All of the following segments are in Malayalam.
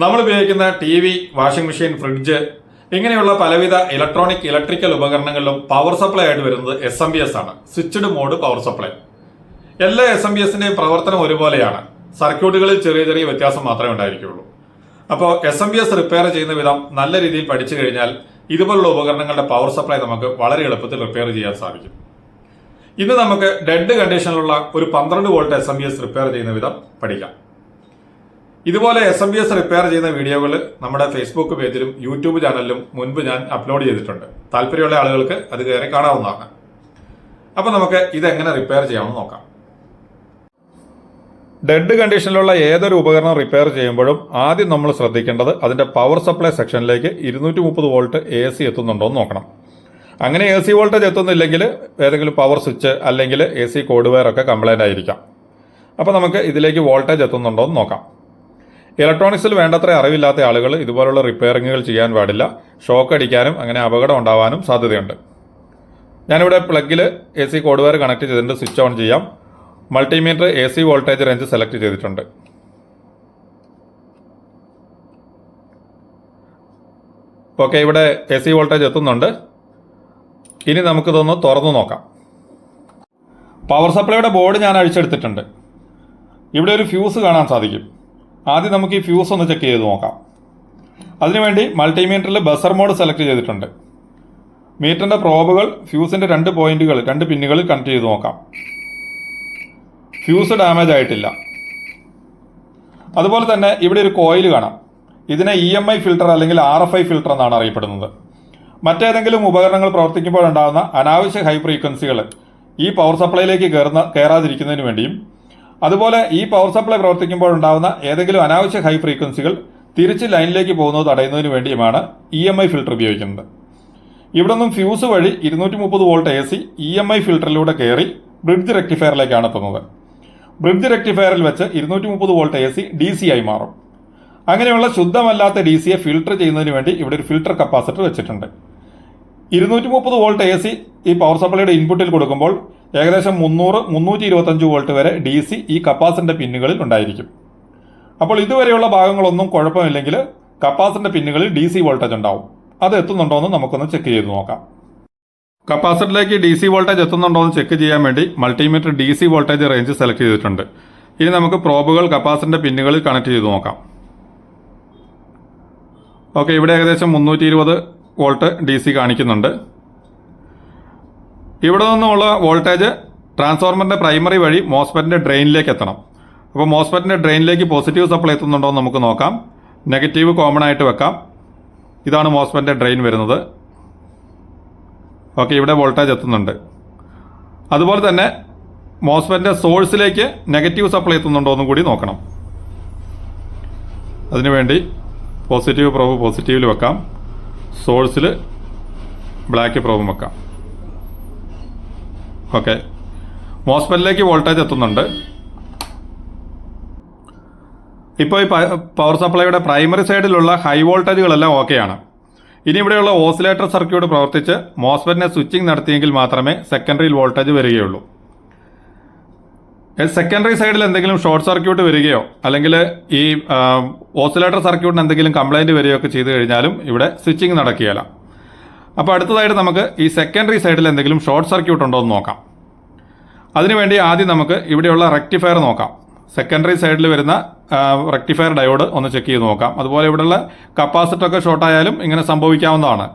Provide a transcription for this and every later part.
നമ്മൾ ഉപയോഗിക്കുന്ന TV, washing machine, fridge ഇങ്ങനെയുള്ള പലവിധ ഇലക്ട്രിക്കൽ ഉപകരണങ്ങളിലും പവർ സപ്ലൈ ആയിട്ട് വരുന്നത് SMPS ആണ്. Switched mode power supply. എല്ലാ SMPSന്റെയും പ്രവർത്തനം ഒരുപോലെയാണ്. സർക്യൂട്ടുകളിൽ ചെറിയ ചെറിയ വ്യത്യാസം മാത്രമേ ഉണ്ടായിരിക്കുള്ളൂ. അപ്പോൾ SMPS റിപ്പയർ ചെയ്യുന്ന വിധം നല്ല രീതിയിൽ പഠിച്ചു കഴിഞ്ഞാൽ ഇതുപോലുള്ള ഉപകരണങ്ങളുടെ പവർ സപ്ലൈ നമുക്ക് വളരെ എളുപ്പത്തിൽ റിപ്പയർ ചെയ്യാൻ സാധിക്കും. ഇന്ന് നമുക്ക് ഡെഡ് കണ്ടീഷനിലുള്ള ഒരു 12 വോൾട്ട് SMPS റിപ്പയർ ചെയ്യുന്ന വിധം പഠിക്കാം. ഇതുപോലെ SMPS റിപ്പയർ ചെയ്യുന്ന വീഡിയോകൾ നമ്മുടെ ഫേസ്ബുക്ക് പേജിലും യൂട്യൂബ് ചാനലിലും മുൻപ് ഞാൻ അപ്ലോഡ് ചെയ്തിട്ടുണ്ട്. താല്പര്യമുള്ള ആളുകൾക്ക് അത് കയറി കാണാവുന്നതാണ്. അപ്പൊ നമുക്ക് ഇതെങ്ങനെ റിപ്പയർ ചെയ്യാമെന്ന് നോക്കാം. ഡെഡ് കണ്ടീഷനിലുള്ള ഏതൊരു ഉപകരണം റിപ്പയർ ചെയ്യുമ്പോഴും ആദ്യം നമ്മൾ ശ്രദ്ധിക്കേണ്ടത് അതിന്റെ പവർ സപ്ലൈ സെക്ഷനിലേക്ക് 230 വോൾട്ട് AC എത്തുന്നുണ്ടോ എന്ന് നോക്കണം. അങ്ങനെ AC വോൾട്ടേജ് എത്തുന്നില്ലെങ്കിൽ ഏതെങ്കിലും പവർ സ്വിച്ച് അല്ലെങ്കിൽ AC കോഡ് വയർ ഒക്കെ കംപ്ലൈന്റ് ആയിരിക്കാം. അപ്പോൾ നമുക്ക് ഇതിലേക്ക് വോൾട്ടേജ് എത്തുന്നുണ്ടോ എന്ന് നോക്കാം. ഇലക്ട്രോണിക്സിൽ വേണ്ടത്ര അറിവില്ലാത്ത ആളുകൾ ഇതുപോലുള്ള റിപ്പയറിങ്ങുകൾ ചെയ്യാൻ പാടില്ല. ഷോക്ക് അടിക്കാനും അങ്ങനെ അപകടം ഉണ്ടാവാനും സാധ്യതയുണ്ട്. ഞാനിവിടെ പ്ലഗിൽ AC കോഡ് വയർ കണക്ട് ചെയ്തിട്ടുണ്ട്. സ്വിച്ച് ഓൺ ചെയ്യാം. Multimeter AC voltage range select ചെയ്തിട്ടുണ്ട്. ഓക്കെ, ഇവിടെ AC വോൾട്ടേജ് എത്തുന്നുണ്ട്. ഇനി നമുക്കിതൊന്ന് തുറന്നു നോക്കാം. പവർ സപ്ലൈയുടെ ബോർഡ് ഞാൻ അഴിച്ചെടുത്തിട്ടുണ്ട്. ഇവിടെ ഒരു ഫ്യൂസ് കാണാൻ സാധിക്കും. ആദ്യം നമുക്ക് ഈ ഫ്യൂസ് ഒന്ന് ചെക്ക് ചെയ്ത് നോക്കാം. അതിനുവേണ്ടി മൾട്ടിമീറ്ററിൽ ബസർ മോഡ് സെലക്ട് ചെയ്തിട്ടുണ്ട്. മീറ്ററിന്റെ പ്രോബുകൾ ഫ്യൂസിന്റെ രണ്ട് പിന്നുകളിൽ കണക്ട് ചെയ്ത് നോക്കാം. ഫ്യൂസ് ഡാമേജ് ആയിട്ടില്ല. അതുപോലെ തന്നെ ഇവിടെ ഒരു കോയിൽ കാണാം. ഇതിനെ EMI ഫിൽട്ടർ അല്ലെങ്കിൽ RFI ഫിൽട്ടർ എന്നാണ് അറിയപ്പെടുന്നത്. മറ്റേതെങ്കിലും ഉപകരണങ്ങൾ പ്രവർത്തിക്കുമ്പോഴുണ്ടാകുന്ന അനാവശ്യ ഹൈ ഫ്രീക്വൻസികൾ ഈ പവർ സപ്ലൈയിലേക്ക് കയറാതിരിക്കുന്നതിന് വേണ്ടിയും അതുപോലെ ഈ പവർ സപ്ലൈ പ്രവർത്തിക്കുമ്പോഴുണ്ടാകുന്ന ഏതെങ്കിലും അനാവശ്യ ഹൈ ഫ്രീക്വൻസികൾ തിരിച്ച് ലൈനിലേക്ക് പോകുന്നത് തടയുന്നതിന് വേണ്ടിയുമാണ് EMI ഫിൽട്ടർ ഉപയോഗിക്കുന്നത്. ഇവിടെ നിന്നും ഫ്യൂസ് വഴി 230 വോൾട്ട് AC EMI ഫിൽട്ടറിലൂടെ കയറി ബ്രിഡ്ജ് റെക്ടിഫയറിലേക്കാണ് എത്തുന്നത്. ബ്രിഡ്ജ് റെക്ടിഫയറിൽ വെച്ച് 230 വോൾട്ട് AC DC ആയി മാറും. അങ്ങനെയുള്ള ശുദ്ധമല്ലാത്ത DCയെ ഫിൽട്ടർ ചെയ്യുന്നതിന് വേണ്ടി ഇവിടെ ഒരു ഫിൽട്ടർ കപ്പാസിറ്റർ വെച്ചിട്ടുണ്ട്. 230 വോൾട്ട് AC ഈ പവർ സപ്ലൈയുടെ ഇൻപുട്ടിൽ കൊടുക്കുമ്പോൾ ഏകദേശം 300-325 വോൾട്ട് വരെ DC ഈ കപ്പാസിറ്ററിന്റെ പിന്നുകളിൽ ഉണ്ടായിരിക്കും. അപ്പോൾ ഇതുവരെയുള്ള ഭാഗങ്ങളൊന്നും കുഴപ്പമില്ലെങ്കിൽ കപ്പാസിറ്ററിന്റെ പിന്നുകളിൽ DC വോൾട്ടേജ് ഉണ്ടാവും. അത് എത്തുന്നുണ്ടോ എന്ന് നമുക്കൊന്ന് ചെക്ക് ചെയ്ത് നോക്കാം. കപ്പാസിറ്ററിലേക്ക് DC വോൾട്ടേജ് എത്തുന്നുണ്ടോ എന്ന് ചെക്ക് ചെയ്യാൻ വേണ്ടി multimeter DC voltage range select ചെയ്തിട്ടുണ്ട്. ഇനി നമുക്ക് പ്രോബുകൾ കപ്പാസിറ്ററിന്റെ പിന്നുകളിൽ കണക്ട് ചെയ്ത് നോക്കാം. ഓക്കെ, ഇവിടെ ഏകദേശം 320 വോൾട്ട് DC കാണിക്കുന്നുണ്ട്. ഇവിടെ നിന്നുള്ള വോൾട്ടേജ് ട്രാൻസ്ഫോർമറിന്റെ പ്രൈമറി വഴി മോസ്ഫെറ്റിന്റെ ഡ്രെയിനിലേക്ക് എത്തണം. അപ്പോൾ മോസ്ഫെറ്റിന്റെ ഡ്രെയിനിലേക്ക് പോസിറ്റീവ് സപ്ലൈ എത്തുന്നുണ്ടോ എന്ന് നമുക്ക് നോക്കാം. നെഗറ്റീവ് കോമൺ ആയിട്ട് വെക്കാം. ഇതാണ് മോസ്ഫെറ്റിന്റെ ഡ്രെയിൻ വരുന്നത്. ഓക്കെ, ഇവിടെ വോൾട്ടേജ് എത്തുന്നുണ്ട്. അതുപോലെ തന്നെ മോസ്ഫെറ്റിന്റെ സോഴ്സിലേക്ക് നെഗറ്റീവ് സപ്ലൈ എത്തുന്നുണ്ടോ എന്നും കൂടി നോക്കണം. അതിനുവേണ്ടി പോസിറ്റീവ് പ്രോബ് പോസിറ്റീവിൽ വെക്കാം. സോഴ്സിൽ ബ്ലാക്ക് പ്രോബും വെക്കാം. ഓക്കെ, മോസ്ഫെറ്റിലേക്ക് വോൾട്ടേജ് എത്തുന്നുണ്ട്. ഇപ്പോൾ ഈ പവർ സപ്ലൈയുടെ പ്രൈമറി സൈഡിലുള്ള ഹൈ വോൾട്ടേജുകളെല്ലാം ഓക്കെയാണ്. ഇനി ഇവിടെയുള്ള ഓസിലേറ്റർ സർക്യൂട്ട് പ്രവർത്തിച്ച് മോസ്ഫെറ്റിനെ സ്വിച്ചിങ് നടത്തിയെങ്കിൽ മാത്രമേ സെക്കൻഡറിയിൽ വോൾട്ടേജ് വരികയുള്ളൂ. സെക്കൻഡറി സൈഡിൽ എന്തെങ്കിലും ഷോർട്ട് സർക്യൂട്ട് വരികയോ അല്ലെങ്കിൽ ഈ ഓസിലേറ്റർ സർക്യൂട്ടിന് എന്തെങ്കിലും കംപ്ലൈൻറ്റ് വരികയോ ഒക്കെ ചെയ്തു കഴിഞ്ഞാലും ഇവിടെ സ്വിച്ചിങ് നടക്കുകയില്ല. അപ്പോൾ അടുത്തതായിട്ട് നമുക്ക് ഈ സെക്കൻഡറി സൈഡിൽ എന്തെങ്കിലും ഷോർട്ട് സർക്യൂട്ട് ഉണ്ടോ എന്ന് നോക്കാം. അതിനുവേണ്ടി ആദ്യം നമുക്ക് ഇവിടെയുള്ള റെക്ടിഫയർ നോക്കാം. സെക്കൻഡറി സൈഡിൽ വരുന്ന റെക്ടിഫയർ ഡയോഡ് ഒന്ന് ചെക്ക് ചെയ്ത് നോക്കാം. അതുപോലെ ഇവിടെയുള്ള കപ്പാസിറ്ററൊക്കെ ഷോർട്ടായാലും ഇങ്ങനെ സംഭവിക്കാവുന്നതാണ്.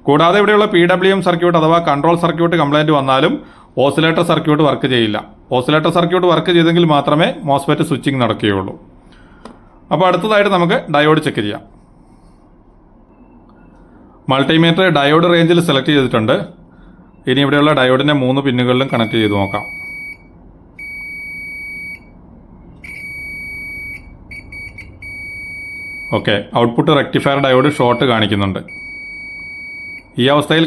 കൂടാതെ ഇവിടെയുള്ള PWM സർക്യൂട്ട് അഥവാ കൺട്രോൾ സർക്യൂട്ട് കംപ്ലൈൻറ്റ് വന്നാലും ഓസിലേറ്റർ സർക്യൂട്ട് വർക്ക് ചെയ്യില്ല. ഓസിലേറ്റർ സർക്യൂട്ട് വർക്ക് ചെയ്തെങ്കിൽ മാത്രമേ മോസ്ഫെറ്റ് സ്വിച്ചിങ് നടക്കുകയുള്ളൂ. അപ്പോൾ അടുത്തതായിട്ട് നമുക്ക് ഡയോഡ് ചെക്ക് ചെയ്യാം. മൾട്ടിമീറ്റർ ഡയോഡ് റേഞ്ചിൽ സെലക്ട് ചെയ്തിട്ടുണ്ട്. ഇനി ഇവിടെയുള്ള ഡയോഡിനെ 3 പിന്നുകളിലും കണക്ട് ചെയ്ത് നോക്കാം. Okay, output rectifier diode short കാണിക്കുന്നുണ്ട്. ഈ അവസ്ഥയിൽ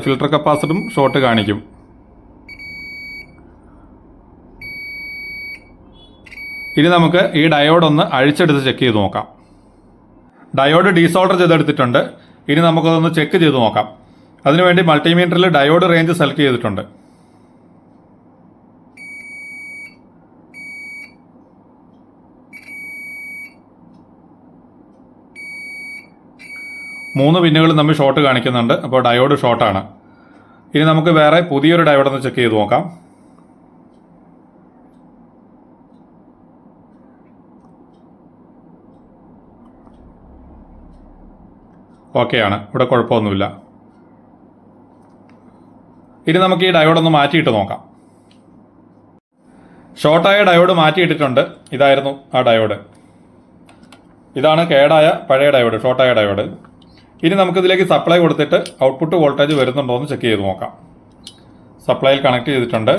ഫിൽട്ടർ കപ്പാസിറ്ററും ഷോർട്ട് കാണിക്കും. ഇനി നമുക്ക് ഈ ഡയോഡ് ഒന്ന് അഴിച്ചെടുത്ത് ചെക്ക് ചെയ്ത് നോക്കാം. ഡയോഡ് ഡീസോൾഡർ ചെയ്തെടുത്തിട്ടുണ്ട്. ഇനി നമുക്കതൊന്ന് ചെക്ക് ചെയ്ത് നോക്കാം. അതിനുവേണ്ടി മൾട്ടിമീറ്ററിൽ ഡയോഡ് റേഞ്ച് സെലക്ട് ചെയ്തിട്ടുണ്ട്. 3 പിന്നുകളും തമ്മിൽ ഷോർട്ട് കാണിക്കുന്നുണ്ട്. അപ്പോൾ ഡയോഡ് ഷോർട്ടാണ്. ഇനി നമുക്ക് വേറെ പുതിയൊരു ഡയോഡ് ഒന്ന് ചെക്ക് ചെയ്ത് നോക്കാം. ഓക്കെയാണ്, ഇവിടെ കുഴപ്പമൊന്നുമില്ല. ഇനി നമുക്ക് ഈ ഡയോഡ് ഒന്ന് മാറ്റിയിട്ട് നോക്കാം. ഷോർട്ടായ ഡയോഡ് മാറ്റിയിട്ടിട്ടുണ്ട്. ഇതായിരുന്നു ആ ഡയോഡ്. ഇതാണ് കേടായ പഴയ ഡയോഡ്, ഷോർട്ടായ ഡയോഡ്. ഇനി നമുക്കിതിലേക്ക് സപ്ലൈ കൊടുത്തിട്ട് ഔട്ട്പുട്ട് വോൾട്ടേജ് വരുന്നുണ്ടോ എന്ന് ചെക്ക് ചെയ്ത് നോക്കാം. സപ്ലൈയിൽ കണക്ട് ചെയ്തിട്ടുണ്ട്.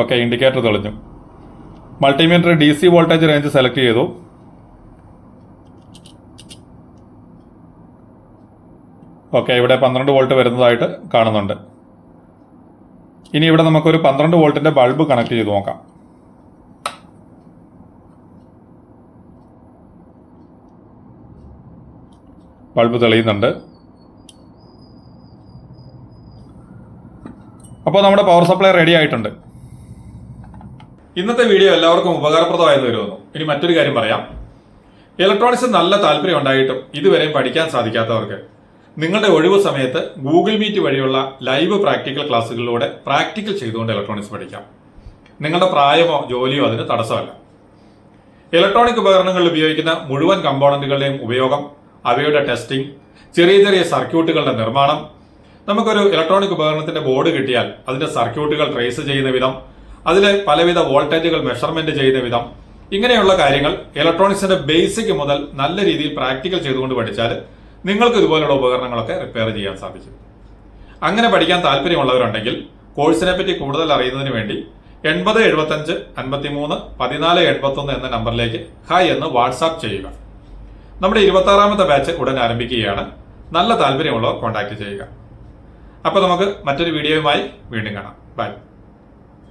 ഓക്കെ, ഇൻഡിക്കേറ്റർ തെളിഞ്ഞു. Multimeter DC voltage range select ചെയ്തു. ഓക്കെ, ഇവിടെ 12 വോൾട്ട് വരുന്നതായിട്ട് കാണുന്നുണ്ട്. ഇനി ഇവിടെ നമുക്കൊരു 12 വോൾട്ടിന്റെ ബൾബ് കണക്ട് ചെയ്ത് നോക്കാം. ബൾബ് തെളിയുന്നുണ്ട്. അപ്പോൾ നമ്മുടെ പവർ സപ്ലൈ റെഡി ആയിട്ടുണ്ട്. ഇന്നത്തെ വീഡിയോ എല്ലാവർക്കും ഉപകാരപ്രദമായെന്ന് വരുന്നു. ഇനി മറ്റൊരു കാര്യം പറയാം. ഇലക്ട്രോണിക്സ് നല്ല താല്പര്യം ഉണ്ടായിട്ടും ഇതുവരെയും പഠിക്കാൻ സാധിക്കാത്തവർക്ക് നിങ്ങളുടെ ഒഴിവ് സമയത്ത് ഗൂഗിൾ മീറ്റ് വഴിയുള്ള ലൈവ് പ്രാക്ടിക്കൽ ക്ലാസ്സുകളിലൂടെ പ്രാക്ടിക്കൽ ചെയ്തുകൊണ്ട് ഇലക്ട്രോണിക്സ് പഠിക്കാം. നിങ്ങളുടെ പ്രായമോ ജോലിയോ അതിന് തടസ്സമല്ല. ഇലക്ട്രോണിക് ഉപകരണങ്ങളിൽ ഉപയോഗിക്കുന്ന മുഴുവൻ കമ്പോണന്റുകളുടെയും ഉപയോഗം, അവയുടെ ടെസ്റ്റിംഗ്, ചെറിയ ചെറിയ സർക്യൂട്ടുകളുടെ നിർമ്മാണം, നമുക്കൊരു ഇലക്ട്രോണിക് ഉപകരണത്തിന്റെ ബോർഡ് കിട്ടിയാൽ അതിന്റെ സർക്യൂട്ടുകൾ ട്രേസ് ചെയ്യുന്ന വിധം, അതിലെ പലവിധ വോൾട്ടേജുകൾ മെഷർമെന്റ് ചെയ്യുന്ന വിധം, ഇങ്ങനെയുള്ള കാര്യങ്ങൾ ഇലക്ട്രോണിക്സിന്റെ ബേസിക് മുതൽ നല്ല രീതിയിൽ പ്രാക്ടിക്കൽ ചെയ്തുകൊണ്ട് പഠിച്ചാൽ നിങ്ങൾക്ക് ഇതുപോലുള്ള ഉപകരണങ്ങളൊക്കെ റിപ്പയർ ചെയ്യാൻ സാധിക്കും. അങ്ങനെ പഠിക്കാൻ താല്പര്യമുള്ളവരുണ്ടെങ്കിൽ കോഴ്സിനെ പറ്റി കൂടുതൽ അറിയുന്നതിന് വേണ്ടി 8075 53 14 81 എന്ന നമ്പറിലേക്ക് ഹായ് എന്ന് വാട്സാപ്പ് ചെയ്യുക. നമ്മുടെ 26ാമത്തെ ബാച്ച് ഉടൻ ആരംഭിക്കുകയാണ്. നല്ല താല്പര്യമുള്ളവർ കോൺടാക്ട് ചെയ്യുക. അപ്പോൾ നമുക്ക് മറ്റൊരു വീഡിയോയുമായി വീണ്ടും കാണാം. ബൈ.